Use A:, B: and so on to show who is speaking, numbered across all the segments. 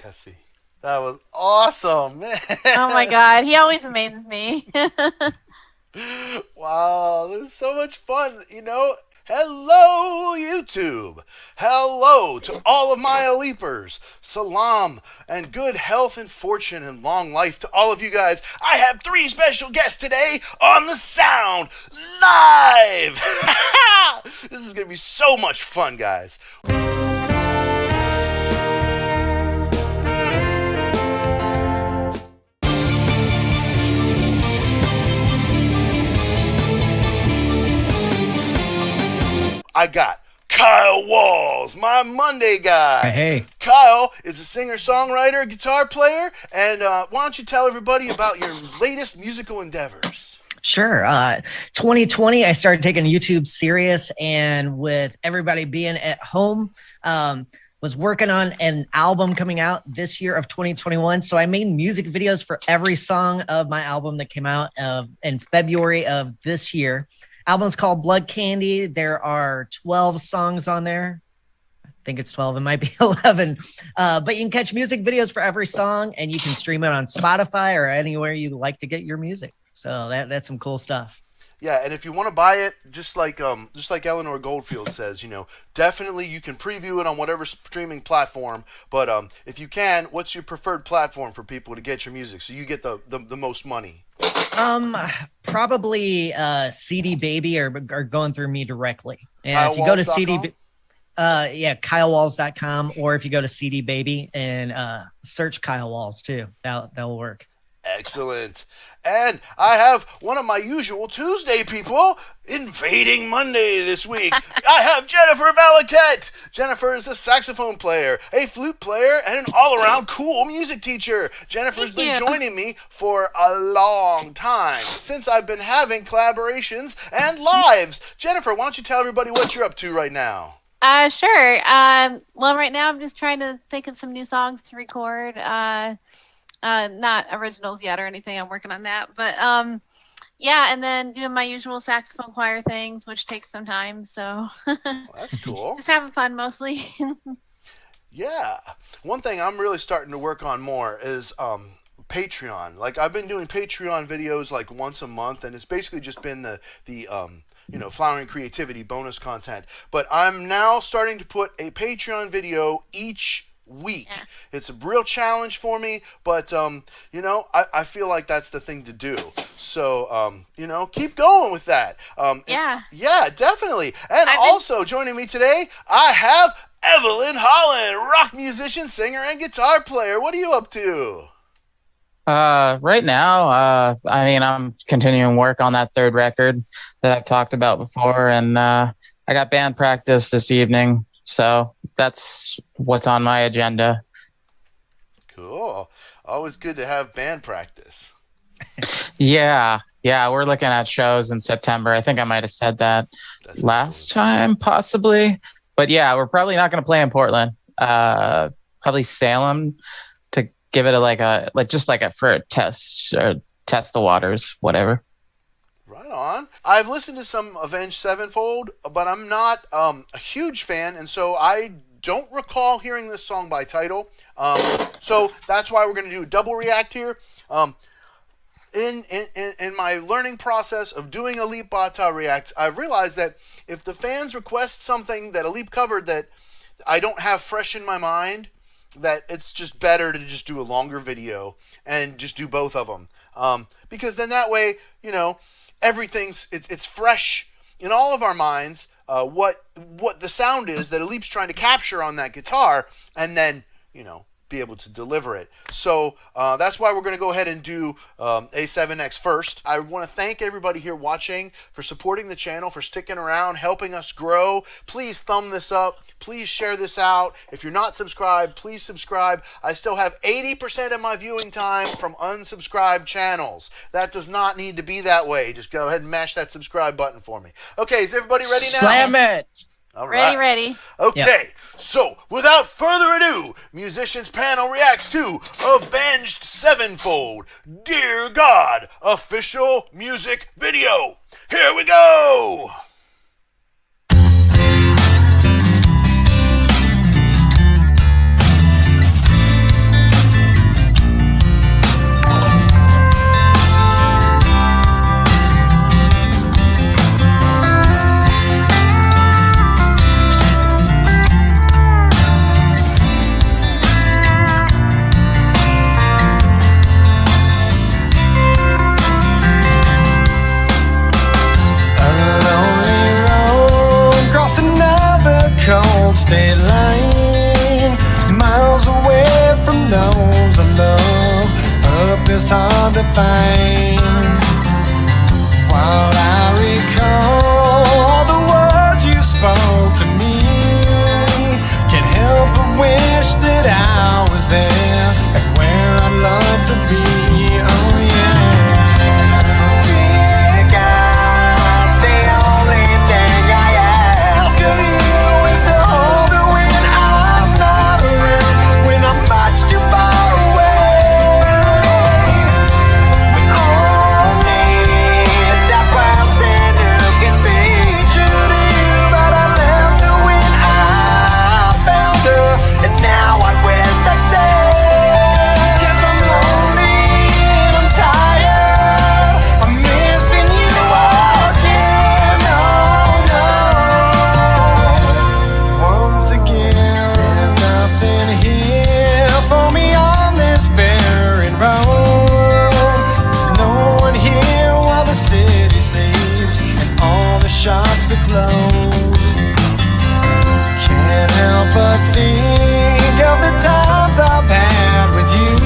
A: Tessie. That was awesome, man.
B: Oh my God, he always amazes me.
A: Wow, this is so much fun. Hello, YouTube. Hello to all of my Aleepers. Salam and good health and fortune and long life to all of you guys. I have 3 special guests today on the sound live. This is going to be so much fun, guys. I got Kyle Walz, my Monday guy.
C: Hey.
A: Kyle is a singer-songwriter, guitar player, and why don't you tell everybody about your latest musical endeavors?
C: Sure. 2020, I started taking YouTube serious, and with everybody being at home, was working on an album coming out this year of 2021. So I made music videos for every song of my album that came out in February of this year. Album's called Blood Candy. There are 12 songs on there. I think it's 12. It might be 11. But you can catch music videos for every song, and you can stream it on Spotify or anywhere you like to get your music. So that's some cool stuff.
A: Yeah, and if you want to buy it, just like Eleanor Goldfield says, definitely you can preview it on whatever streaming platform. But if you can, what's your preferred platform for people to get your music so you get the most money?
C: Probably CD Baby or going through me directly. And if you
A: KyleWalz.com?
C: go to CD, KyleWalz.com, or if you go to CD Baby and search Kyle Walz too, that'll work.
A: Excellent. And I have one of my usual Tuesday people invading Monday this week. I have Jennifer Valaket. Jennifer is a saxophone player, a flute player, and an all-around cool music teacher. Jennifer's been joining me for a long time, since I've been having collaborations and lives. Jennifer, why don't you tell everybody what you're up to right now?
B: Sure. Well, right now I'm just trying to think of some new songs to record. Not originals yet or anything. I'm working on that, but yeah, and then doing my usual saxophone choir things, which takes some time. So
A: Well, that's cool.
B: just having fun mostly.
A: Yeah. One thing I'm really starting to work on more is Patreon. Like, I've been doing Patreon videos like once a month, and it's basically just been the Flowering Creativity bonus content. But I'm now starting to put a Patreon video each week.
B: Yeah.
A: It's a real challenge for me, but I feel like that's the thing to do. So keep going with that. Yeah, definitely. And also joining me today, I have Evelyn Holland, rock musician, singer, and guitar player. What are you up to?
D: Right now, I'm continuing work on that 3rd record that I've talked about before, and I got band practice this evening. So that's what's on my agenda.
A: Cool. Always good to have band practice.
D: Yeah, we're looking at shows in September. I think I might have said that last time, possibly. But yeah, we're probably not going to play in Portland. Probably Salem to give it for a test or test the waters, whatever.
A: Right on. I've listened to some Avenged Sevenfold, but I'm not a huge fan, and so I don't recall hearing this song by title. So that's why we're going to do a double react here. In my learning process of doing alip-ba-ta reacts, I've realized that if the fans request something that Alip covered that I don't have fresh in my mind, that it's just better to just do a longer video and just do both of them. Because then that way, everything's it's fresh in all of our minds. What the sound is that Alip's trying to capture on that guitar, and then be able to deliver it. So that's why we're going to go ahead and do A7X first. I want to thank everybody here watching for supporting the channel, for sticking around, helping us grow. Please thumb this up. Please share this out. If you're not subscribed, please subscribe. I still have 80% of my viewing time from unsubscribed channels. That does not need to be that way. Just go ahead and mash that subscribe button for me. Okay, is everybody ready now?
D: Slam it!
A: All right.
B: Ready.
A: Okay,
C: Yep.
A: So without further ado, Musicians Panel reacts to Avenged Sevenfold, Dear God, official music video. Here we go!
E: cold state line, miles away from those I love. Hope is hard to find. While I recall the words you spoke to me, can't help but wish that I was there and where I'd love to be. Oh yeah. Dear God, the only thing I ask of you is to hold me when I'm not around, when I'm much too far away. We all need that person who can be true to you, but I left her when I found her, and now I wish I'd stay. 'Cause I'm lonely and I'm tired, I'm missing you again. Oh no. Once again, there's nothing here for me on this barren road. There's no one here while the city sleeps and all the shops are closed. Can't help but think of the times I've had with you.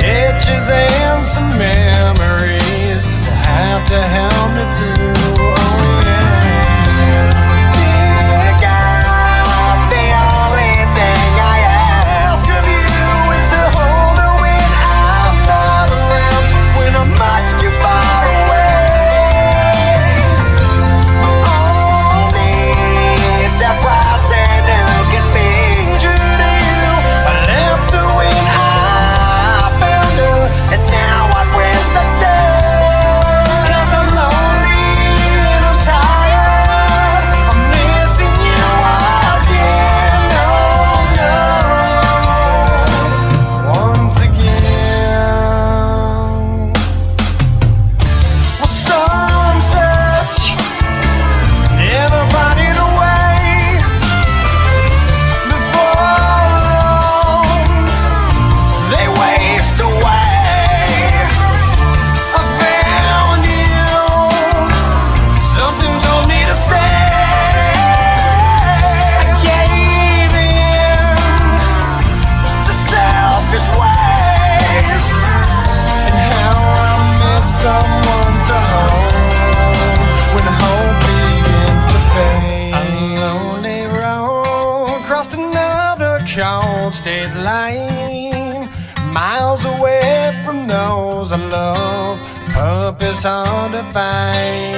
E: Pictures and some memories will have to help me through. Oh yeah. Dear God, the only thing I ask of you is to hold her when I'm not around, when I'm much too far away. We all need that person who can be true to you. I left her when I found her, and now I wish I'd stay. 'Cause I'm lonely and I'm tired, I'm missing you again. Oh no. Once again. Well, some search, never finding a way. Before long, they waste away. I found you, something told me to stay. I gave in to selfish ways, and how I miss someone to hold when hope begins to fade. A lonely road crossed another cold state line, miles away from those I love. Purpose hard to find.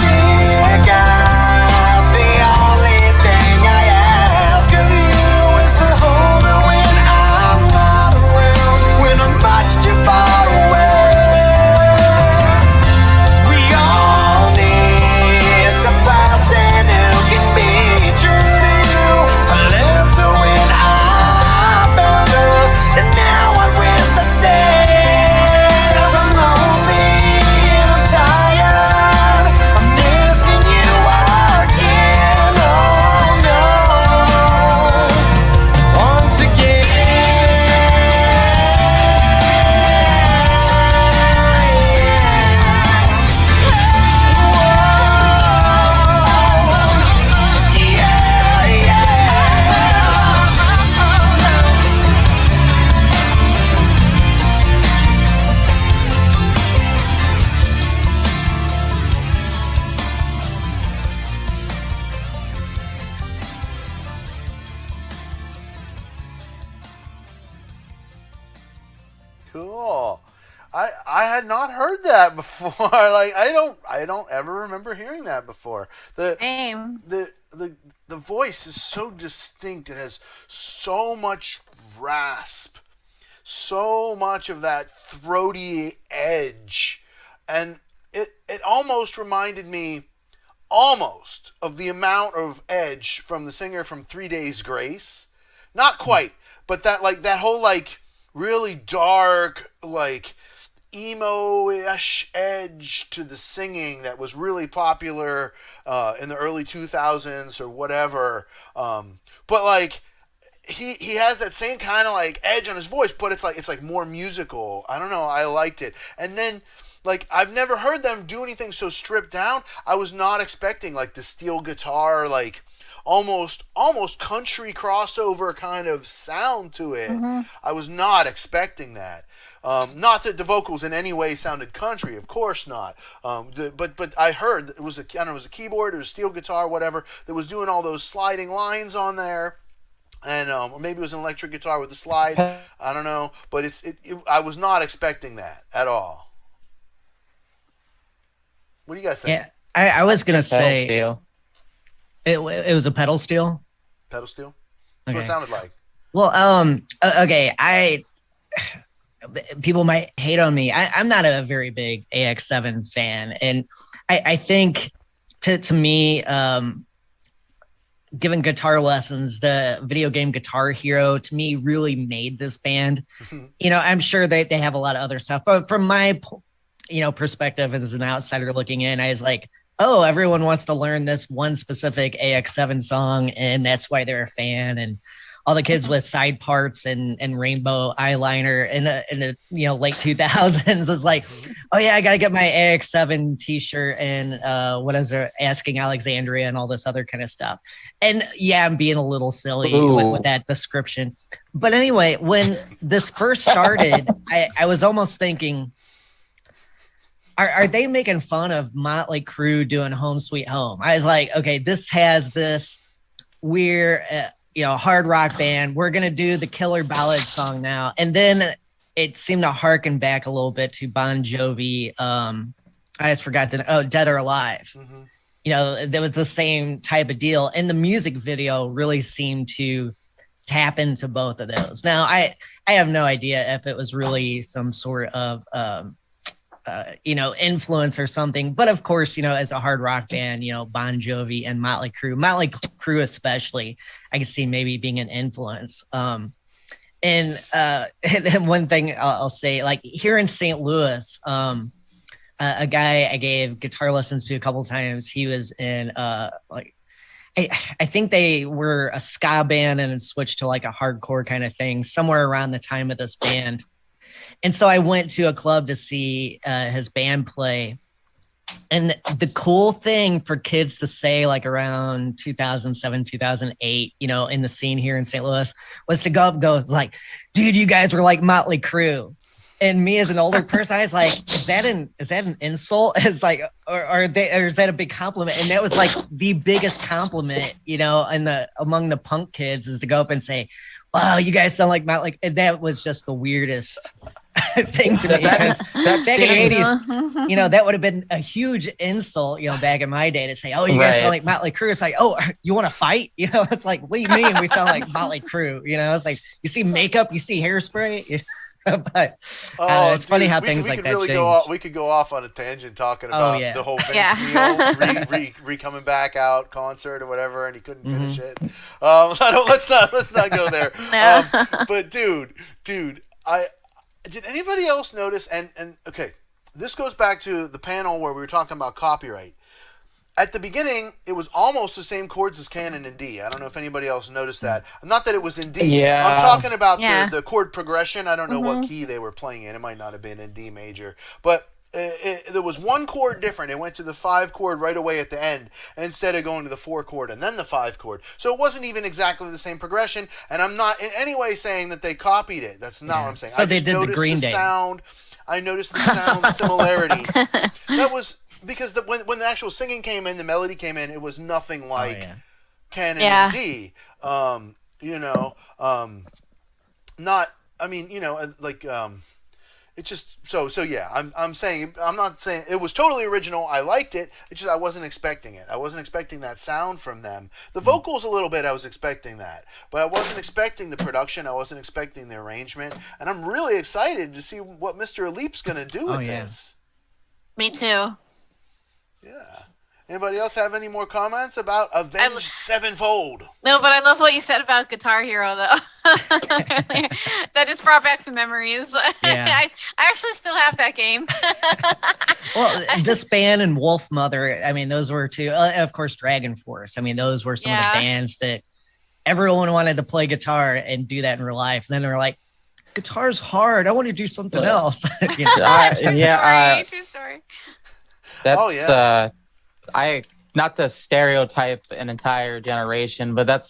E: Dear God, the only thing I ask of you is to hold me when I'm not around, when I'm much too far away. We all need the person who can be true to you. I left her when I found her, and now I wish I'd stay. 'Cause I'm lonely and I'm tired, I'm missing you again. Oh no. Once again.
A: Cool. I had not heard that before. Like I don't ever remember hearing that before.
B: Same.
A: The voice is so distinct. It has so much rasp, so much of that throaty edge, and it almost reminded me almost of the amount of edge from the singer from 3 Days Grace. Not quite, but that whole like really dark, like emo-ish edge to the singing that was really popular in the early 2000s or whatever. But like he has that same kind of like edge on his voice, but it's like more musical. I don't know. I liked it. And then like I've never heard them do anything so stripped down. I was not expecting like the steel guitar, like almost country crossover kind of sound to it. I was not expecting that. Not that the vocals in any way sounded country, of course not. But I heard it was it was a keyboard or a steel guitar, whatever, that was doing all those sliding lines on there. And or maybe it was an electric guitar with a slide. I don't know, but I was not expecting that at all. What do you guys think?
C: Yeah, I was gonna
D: Pedal
C: say
D: steel.
C: it was a pedal steel.
A: Pedal steel? That's what it
C: Okay.
A: sounded like.
C: Well, okay, people might hate on me. I'm not a very big AX7 fan, and I think to me, giving guitar lessons, the video game Guitar Hero to me really made this band. I'm sure they have a lot of other stuff, but from my perspective as an outsider looking in, I was like, oh, everyone wants to learn this one specific AX7 song, and that's why they're a fan. And all the kids with side parts and rainbow eyeliner in the late 2000s is like, oh yeah, I gotta get my AX7 t-shirt and what is it, Asking Alexandria and all this other kind of stuff. And yeah, I'm being a little silly with that description. But anyway, when this first started, I was almost thinking, are they making fun of Motley Crue doing Home Sweet Home? I was like, okay, this has this weird hard rock band. We're going to do the Killer Ballad song now. And then it seemed to harken back a little bit to Bon Jovi. I just forgot Dead or Alive. There was the same type of deal. And the music video really seemed to tap into both of those. Now, I have no idea if it was really some sort of, influence or something. But of course, as a hard rock band, Bon Jovi and Motley Crue especially, I can see maybe being an influence. And one thing I'll say, like here in St. Louis, a guy I gave guitar lessons to a couple times, he was in I think they were a ska band and then switched to like a hardcore kind of thing somewhere around the time of this band. And so I went to a club to see his band play. And the cool thing for kids to say, like around 2007, 2008, in the scene here in St. Louis, was to go up and go, like, dude, you guys were like Motley Crue. And me as an older person, I was like, is that an insult? It's like, or is that a big compliment? And that was like the biggest compliment, among the punk kids, is to go up and say, wow, you guys sound like Motley. And that was just the weirdest thing to me. Because back in the 80s, that would have been a huge insult, back in my day to say, oh, you guys sound like Motley Crue. It's like, oh, you want to fight? It's like, what do you mean we sound like Motley Crue? It's like, you see makeup, you see hairspray. But it's funny how things like that change.
A: We could go off on a tangent talking about the whole Vince Neil coming back out concert or whatever, and he couldn't finish it. Let's not go there. But dude, did anybody else notice? And okay, this goes back to the panel where we were talking about copyright. At the beginning, it was almost the same chords as Canon in D. I don't know if anybody else noticed that. Not that it was in D.
D: Yeah.
A: I'm talking about the chord progression. I don't know what key they were playing in. It might not have been in D major. But there was one chord different. It went to the 5 chord right away at the end instead of going to the 4 chord and then the 5 chord. So it wasn't even exactly the same progression. And I'm not in any way saying that they copied it. That's not what I'm saying.
C: So they did the Green Day
A: sound. I noticed the sound similarity. That was because when the actual singing came in, the melody came in, it was nothing like Canon and D. It's just so yeah. I'm saying, I'm not saying it was totally original. I liked it. It's just I wasn't expecting it. I wasn't expecting that sound from them. The vocals a little bit, I was expecting that, but I wasn't expecting the production. I wasn't expecting the arrangement, and I'm really excited to see what Mr. Alip's gonna do with this.
B: Me too.
A: Yeah. Anybody else have any more comments about Avenged Sevenfold?
B: No, but I love what you said about Guitar Hero, though. That just brought back some memories.
C: Yeah.
B: I actually still have that game.
C: Well, this band and Wolf Mother, I mean, those were two. Of course, Dragon Force. I mean, those were some of the bands that everyone wanted to play guitar and do that in real life. And then they're like, guitar's hard. I want to do something else. You know?
B: True story.
D: That's I not to stereotype an entire generation, but that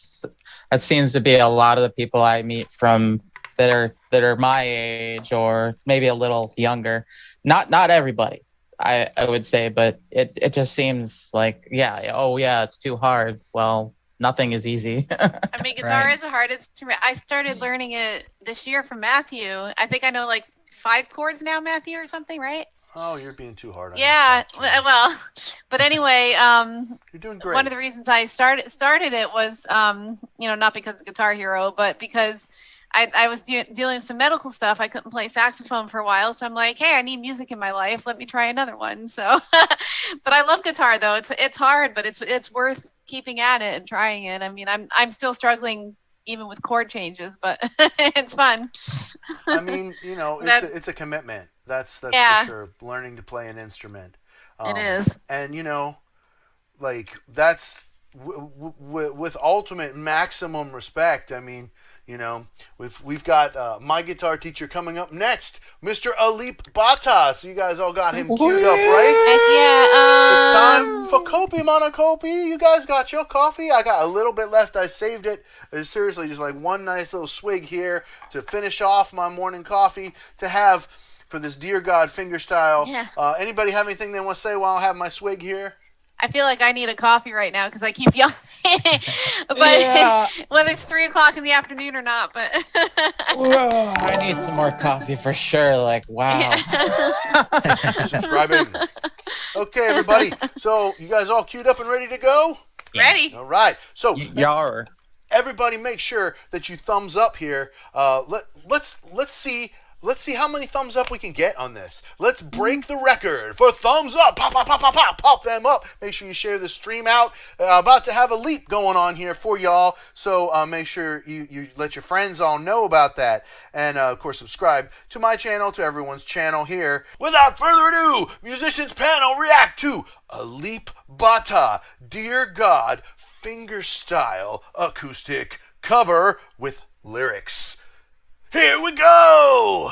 D: seems to be a lot of the people I meet from that are my age or maybe a little younger. Not everybody, I would say, but it just seems like it's too hard. Well, nothing is easy.
B: I mean, guitar is a hard instrument. I started learning it this year from Matthew. I think I know like 5 chords now, Matthew, or something, right?
A: Oh, you're being too hard on
B: yourself.
A: yourself.
B: Well, but anyway,
A: you're doing great.
B: One of the reasons I started it was, not because of Guitar Hero, but because I was dealing with some medical stuff. I couldn't play saxophone for a while, so I'm like, hey, I need music in my life. Let me try another one. So, but I love guitar though. It's hard, but it's worth keeping at it and trying it. I mean, I'm still struggling even with chord changes, but it's fun.
A: I mean, it's a commitment. That's for sure. Learning to play an instrument.
B: It is.
A: And that's with ultimate maximum respect. I mean, we've got my guitar teacher coming up next, Mr. Alip-ba-ta. So you guys all got him queued up, right? It's time for Kopi Monokopi. You guys got your coffee? I got a little bit left. I saved it. Seriously, just like one nice little swig here to finish off my morning coffee to have for this Dear God fingerstyle.
B: Yeah.
A: Anybody have anything they want to say while I have my swig here?
B: I feel like I need a coffee right now because I keep yelling. But whether it's 3:00 in the afternoon or not, but
D: I need some more coffee for sure. Like, wow.
A: Subscribing. Okay, everybody. So you guys all queued up and ready to go?
B: Ready.
A: All right. So
D: Yar.
A: Everybody make sure that you thumbs up here. Let's see how many thumbs up we can get on this. Let's break the record for thumbs up. Pop, pop, pop, pop, pop. Pop them up. Make sure you share the stream out. About to have a leap going on here for y'all. So make sure you let your friends all know about that. And, of course, subscribe to my channel, to everyone's channel here. Without further ado, Musicians Panel react to Alip-ba-ta, Dear God, fingerstyle acoustic cover with lyrics. Here we go!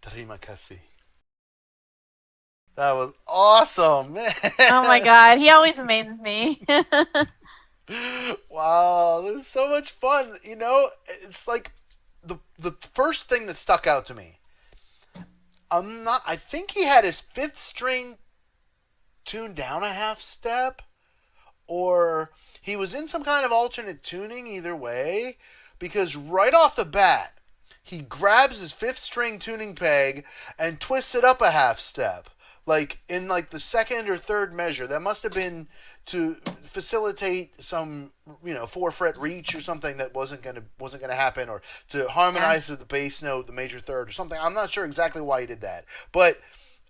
A: Terima kasih. That was awesome, man.
B: Oh my god, he always amazes me.
A: Wow, it was so much fun. You know, it's like the first thing that stuck out to me. I think he had his fifth string tuned down a half step, or he was in some kind of alternate tuning. Either way, because right off the bat, he grabs his fifth string tuning peg and twists it up a half step, like in like the second or third measure. That must have been to facilitate some, 4-fret reach or something that wasn't gonna happen, or to harmonize with the bass note, the major third, or something. I'm not sure exactly why he did that, but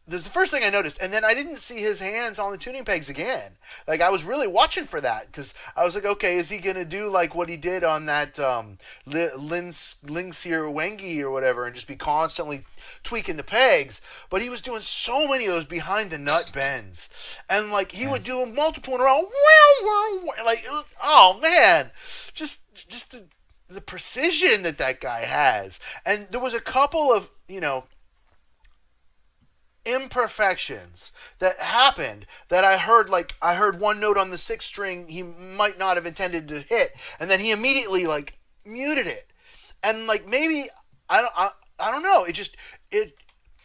A: this is the first thing I noticed. And then I didn't see his hands on the tuning pegs again. Like, I was really watching for that, because I was like, okay, is he gonna do like what he did on that Linsier Wengi or whatever, and just be constantly tweaking the pegs? But he was doing so many of those behind the nut bends, and like he would do them multiple in a row. Like, it was, oh man, just the precision that guy has. And there was a couple of imperfections that happened that I heard one note on the sixth string he might not have intended to hit, and then he immediately like muted it. And like, maybe I don't know,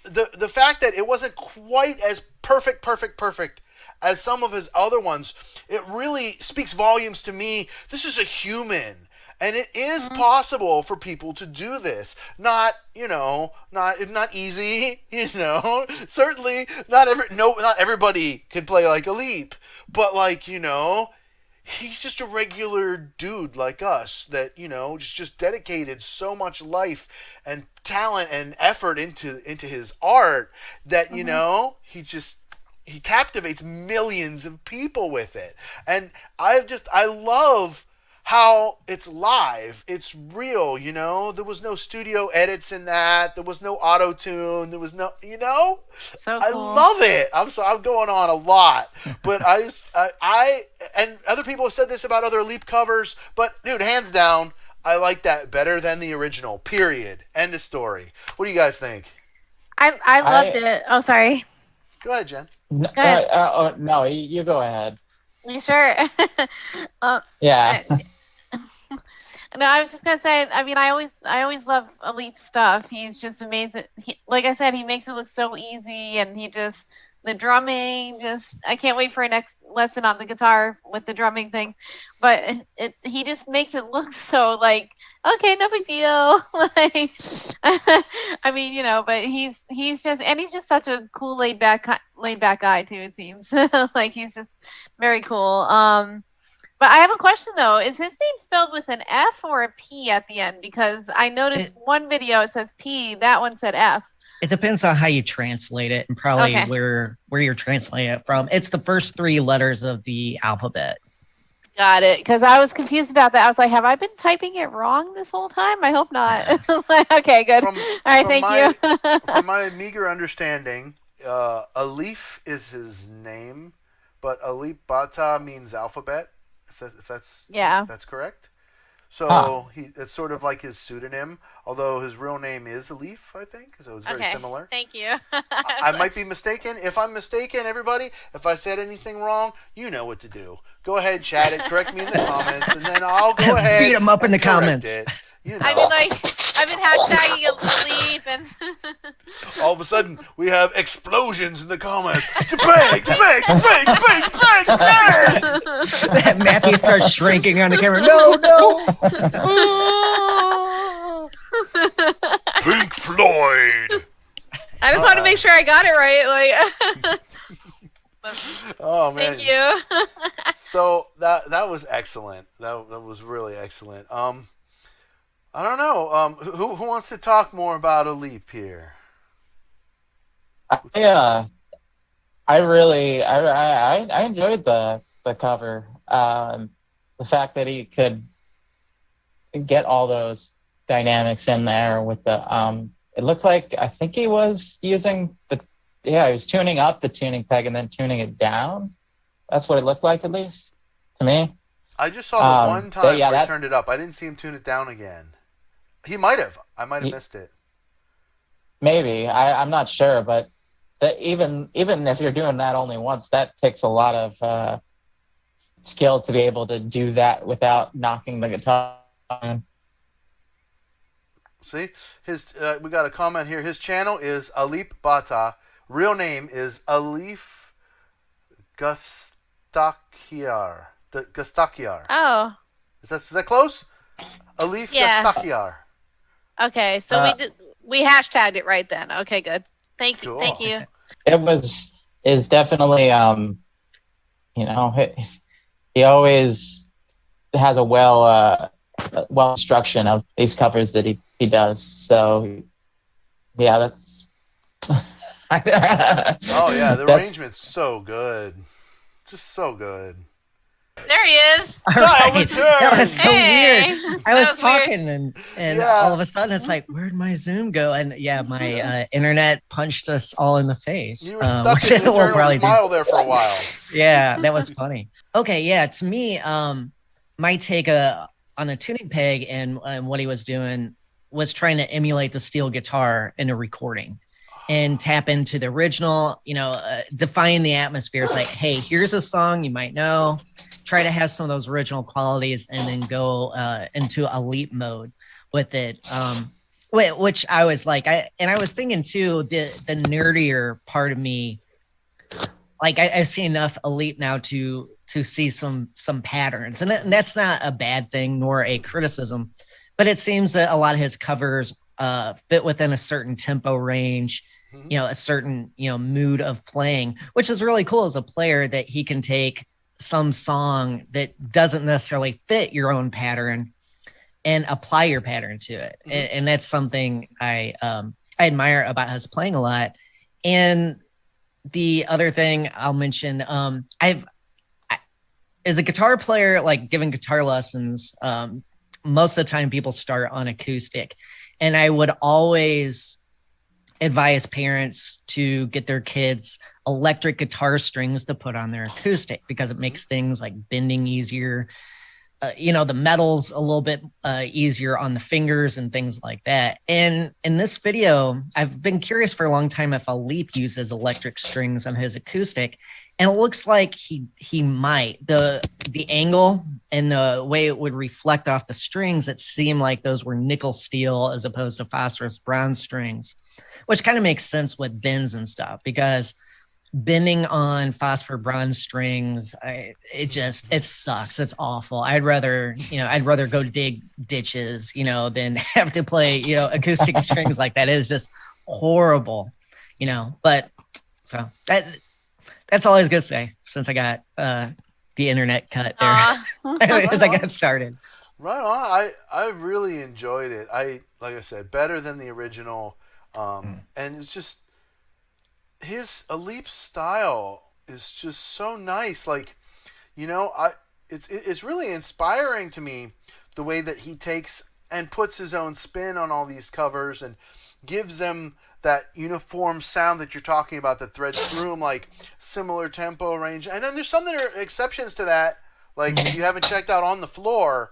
A: the fact that it wasn't quite as perfect as some of his other ones, it really speaks volumes to me. This is a human. And it is possible for people to do this. Not easy, Certainly not everybody can play like Alip, but like, he's just a regular dude like us that, just dedicated so much life and talent and effort into his art that, he captivates millions of people with it. And I love how it's live, it's real, There was no studio edits in that. There was no auto-tune. There was no,
B: So cool.
A: I love it. I'm going on a lot, but I and other people have said this about other Leap covers, but dude, hands down, I like that better than the original. Period. End of story. What do you guys think?
B: I loved it. Oh, sorry.
A: Go ahead, Jen.
D: No,
B: Go ahead.
D: no, you go ahead.
B: You sure?
D: Yeah.
B: No, I was just gonna say. I mean, I always love Elite stuff. He's just amazing. Like I said, he makes it look so easy, and the drumming. I can't wait for a next lesson on the guitar with the drumming thing. But he just makes it look so like, okay, no big deal. Like, I mean, but he's just such a cool laid back guy too. It seems like he's just very cool. But I have a question though. Is his name spelled with an F or a P at the end? Because I noticed one video it says P, that one said F.
C: It depends on how you translate it, and probably where you're translating it from. It's the first 3 letters of the alphabet.
B: Got it. Because I was confused about that. I was like, have I been typing it wrong this whole time? I hope not. Okay, good. All right, thank you.
A: From my meager understanding, Alif is his name, but alip-ba-ta means alphabet. If that's correct. So it's sort of like his pseudonym, although his real name is Alif, I think. So it's very similar.
B: Thank you.
A: I might be mistaken. If I'm mistaken, everybody, if I said anything wrong, you know what to do. Go ahead, chat it, correct me in the comments, and then I'll go ahead.
C: Beat him up in the comments.
B: I mean, I've been hashtagging Alip, and
A: all of a sudden we have explosions in the comments.
C: Matthew starts shrinking on the camera. No.
A: Pink Floyd.
B: I just want to make sure I got it right. Like,
A: oh man.
B: Thank you.
A: So that was excellent. That was really excellent. I don't know. Who wants to talk more about Alip here?
D: I enjoyed the cover. The fact that he could get all those dynamics in there with the it looked like, I think he was using he was tuning up the tuning peg and then tuning it down. That's what it looked like, at least to me.
A: I just saw the one time where he turned it up. I didn't see him tune it down again. He might have. I might have missed it.
D: Maybe. I'm not sure, but even if you're doing that only once, that takes a lot of skill to be able to do that without knocking the guitar.
A: See, we got a comment here. His channel is alip-ba-ta. Real name is Alif Gustakiar. Gustakiar.
B: Oh,
A: Is that close? Alif
B: Yeah.
A: Gustakiar.
B: okay. So we hashtagged it right then. Okay, good. Thank you.
A: Cool.
B: Thank you.
D: Is definitely he always has a well instruction of these covers that he does. So yeah, that's
A: Oh yeah, the arrangement's so good. Just so good.
B: There he is.
C: All
A: Kyle
C: right.
A: returned.
C: That was so
B: Hey.
C: weird. I
B: That
C: was
B: was weird.
C: talking and
A: Yeah.
C: all of a sudden it's like, where'd my Zoom go? And yeah, my internet punched us all in the face.
A: You were stuck
C: which
A: in
C: it
A: an
C: will
A: eternal
C: probably do.
A: smile there for a while.
C: Yeah, that was funny. Okay, yeah, to me, my take on a tuning peg and what he was doing was trying to emulate the steel guitar in a recording and tap into the original, define the atmosphere. It's like, hey, here's a song you might know. Try to have some of those original qualities and then go into a leap mode with it. Which I was like, I was thinking too, the nerdier part of me, like I've seen enough Elite now to see some patterns, and that's not a bad thing nor a criticism, but it seems that a lot of his covers fit within a certain tempo range, a certain mood of playing, which is really cool as a player, that he can take some song that doesn't necessarily fit your own pattern and apply your pattern to it. And that's something I admire about his playing a lot. And the other thing I'll mention, as a guitar player, like giving guitar lessons, most of the time people start on acoustic, and I would always advise parents to get their kids electric guitar strings to put on their acoustic, because it makes things like bending easier, the metal's a little bit easier on the fingers and things like that. And in this video, I've been curious for a long time if Alip uses electric strings on his acoustic, and it looks like he might. The angle and the way it would reflect off the strings, it seemed like those were nickel steel as opposed to phosphorus bronze strings, which kind of makes sense with bends and stuff, because bending on phosphor bronze strings, it sucks. It's awful. I'd rather go dig ditches, than have to play, acoustic strings like that. It is just horrible, but so that's all I was gonna say, since I got the internet cut there as I got started.
A: Right on. I really enjoyed it. Like I said, better than the original. And it's just, his Alip style is just so nice. Like, it's really inspiring to me, the way that he takes and puts his own spin on all these covers and gives them that uniform sound that you're talking about, that threads through them, like similar tempo range. And then there's some that are exceptions to that. Like, if you haven't checked out On the Floor,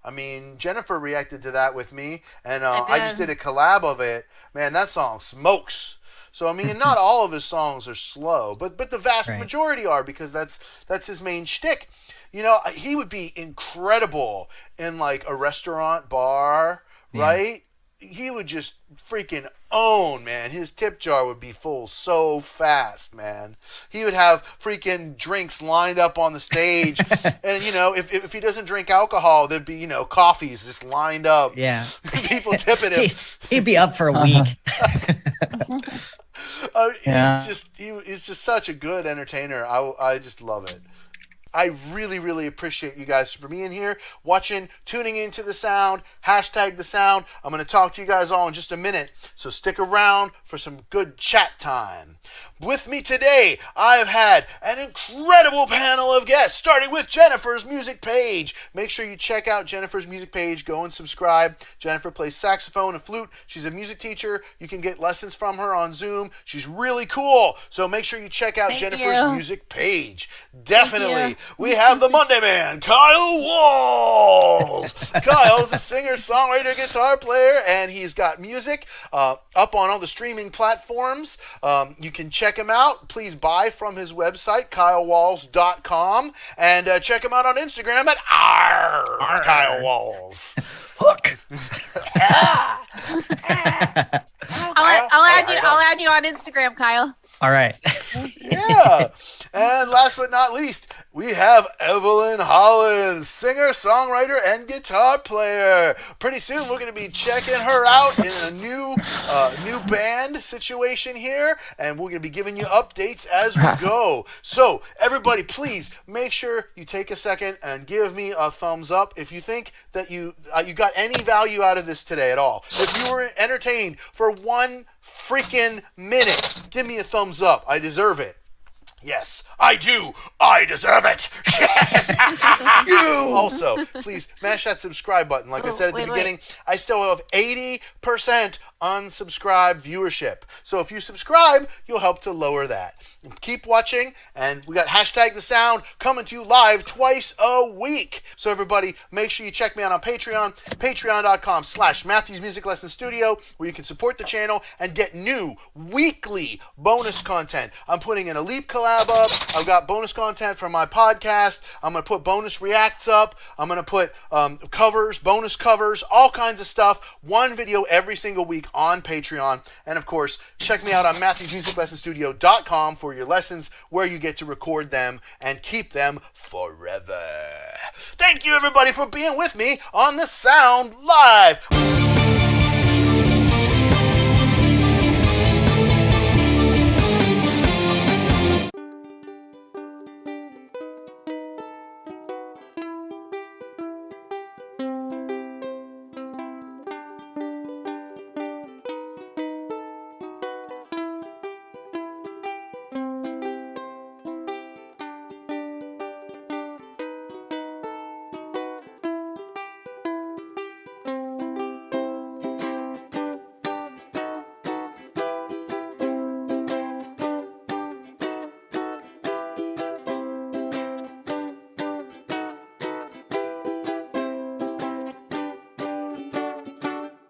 A: I mean, Jennifer reacted to that with me, and I just did a collab of it. Man, that song smokes. So, I mean, not all of his songs are slow, but the vast majority are, because that's his main shtick. He would be incredible in like a restaurant, bar, right? He would just freaking own, man. His tip jar would be full so fast, man. He would have freaking drinks lined up on the stage. And, if he doesn't drink alcohol, there'd be, coffees just lined up.
C: Yeah.
A: People tipping him.
C: He'd be up for a week.
A: He's just such a good entertainer. I just love it. I really, really appreciate you guys for being here, watching, tuning into the sound, hashtag the sound. I'm going to talk to you guys all in just a minute, so stick around for some good chat time. With me today, I've had an incredible panel of guests, starting with Jennifer's music page. Make sure you check out Jennifer's music page. Go and subscribe. Jennifer plays saxophone and flute. She's a music teacher. You can get lessons from her on Zoom. She's really cool. So make sure you check out Jennifer's music page. Definitely we have the Monday Man, Kyle Walz. Kyle's a singer, songwriter, guitar player, and he's got music up on all the streaming platforms. You can check him out. Please buy from his website, kylewalz.com, and check him out on Instagram at Kyle Walz.
C: Hook.
B: I'll add you on Instagram, Kyle.
C: All right.
A: Yeah. And last but not least, we have Evelyn Holland, singer, songwriter, and guitar player. Pretty soon, we're going to be checking her out in a new band situation here, and we're going to be giving you updates as we go. So, everybody, please make sure you take a second and give me a thumbs up if you think that you got any value out of this today at all. If you were entertained for 1 freaking minute, give me a thumbs up. I deserve it. Yes, I do. I deserve it. Yes. You. Also, please mash that subscribe button. Like I said at the beginning, I still have 80% unsubscribed viewership. So if you subscribe, you'll help to lower that. And keep watching, and we got hashtag the sound coming to you live twice a week. So everybody, make sure you check me out on Patreon, patreon.com/Matthew's Music Lesson Studio, where you can support the channel and get new weekly bonus content. I'm putting an Alip collab up. I've got bonus content from my podcast. I'm going to put bonus reacts up. I'm going to put covers, bonus covers, all kinds of stuff. One video every single week on Patreon. And of course, check me out on MatthewsMusicLessonStudio.com for your lessons, where you get to record them and keep them forever. Thank you, everybody, for being with me on The Sound Live.